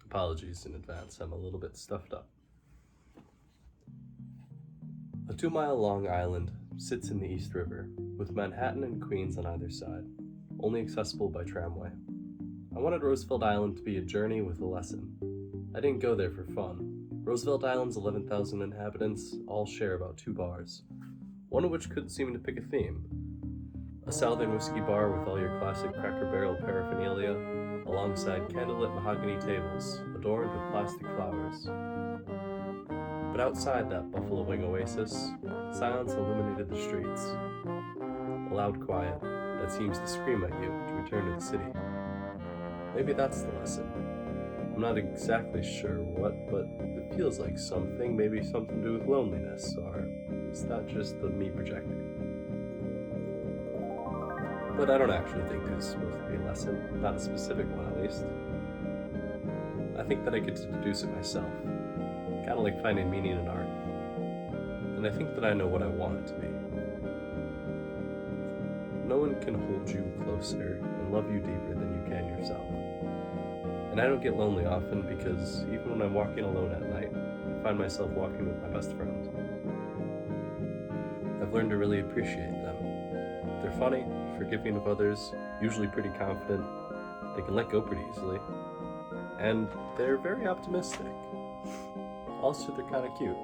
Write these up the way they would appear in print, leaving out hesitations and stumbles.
Apologies in advance, I'm a little bit stuffed up. A 2-mile-long island sits in the East River, with Manhattan and Queens on either side, only accessible by tramway. I wanted Roosevelt Island to be a journey with a lesson. I didn't go there for fun. Roosevelt Island's 11,000 inhabitants all share about 2 bars, one of which could seem to pick a theme. A Southern whiskey bar with all your classic Cracker Barrel paraphernalia, alongside candlelit mahogany tables adorned with plastic flowers. But outside that Buffalo Wing oasis, silence illuminated the streets. A loud quiet that seems to scream at you to return to the city. Maybe that's the lesson. I'm not exactly sure what, but it feels like something, maybe something to do with loneliness, or is that just me projecting? But I don't actually think there's supposed to be a lesson, not a specific one at least. I think that I get to deduce it myself, kind of like finding meaning in art. And I think that I know what I want it to be. No one can hold you closer and love you deeper than you can yourself. And I don't get lonely often because even when I'm walking alone at night, I find myself walking with my best friend. I've learned to really appreciate them. They're funny, forgiving of others, usually pretty confident, they can let go pretty easily, and they're very optimistic. Also, they're kind of cute.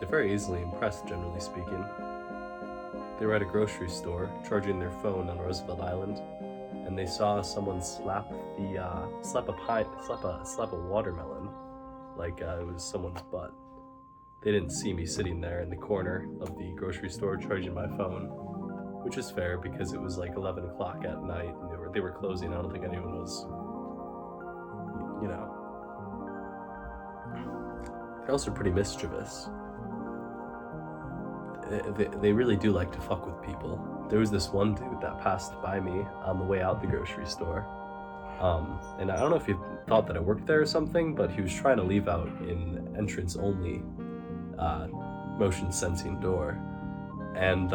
They're very easily impressed, generally speaking. They were at a grocery store, charging their phone on Roosevelt Island, and they saw someone slap a watermelon like it was someone's butt. They didn't see me sitting there in the corner of the grocery store charging my phone, which is fair because it was like 11 o'clock at night and they were closing. I don't think anyone was, They're also pretty mischievous. They really do like to fuck with people. There was this one dude that passed by me on the way out the grocery store. And I don't know if he thought that I worked there or something, but he was trying to leave out an entrance only motion sensing door. And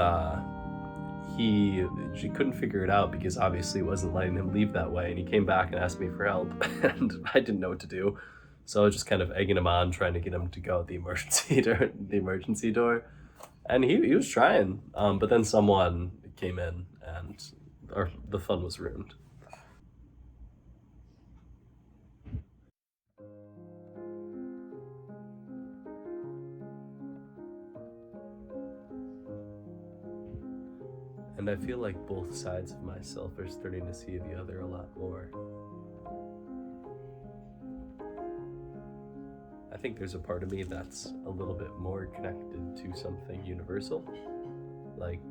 he couldn't figure it out because obviously it wasn't letting him leave that way. And he came back and asked me for help and I didn't know what to do. So I was just kind of egging him on, trying to get him to go out the emergency door. And he was trying, but then someone came in and the fun was ruined. And I feel like both sides of myself are starting to see the other a lot more. I think there's a part of me that's a little bit more connected to something universal. Like,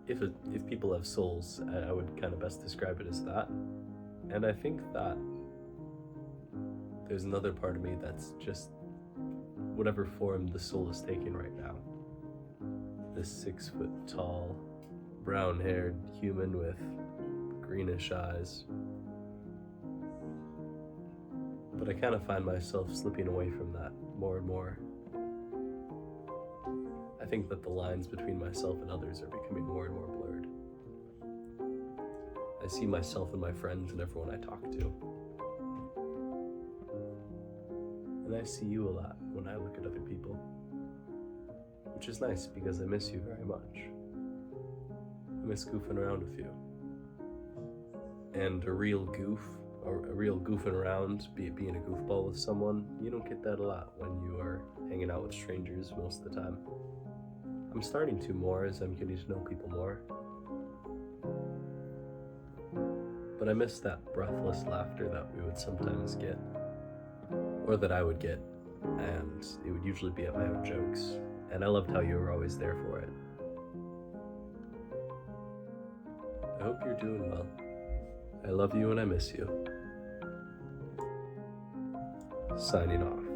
if people have souls, I would kind of best describe it as that. And I think that there's another part of me that's just whatever form the soul is taking right now. This 6-foot-tall, brown-haired human with greenish eyes. But I kind of find myself slipping away from that more and more. I think that the lines between myself and others are becoming more and more blurred. I see myself and my friends and everyone I talk to. And I see you a lot when I look at other people. Which is nice because I miss you very much. I miss goofing around with you. And a real goofing around, being a goofball with someone, you don't get that a lot when you are hanging out with strangers most of the time. I'm starting to more as I'm getting to know people more. But I miss that breathless laughter that we would sometimes get, or that I would get, and it would usually be at my own jokes, and I loved how you were always there for it. I hope you're doing well. I love you and I miss you. Signing off.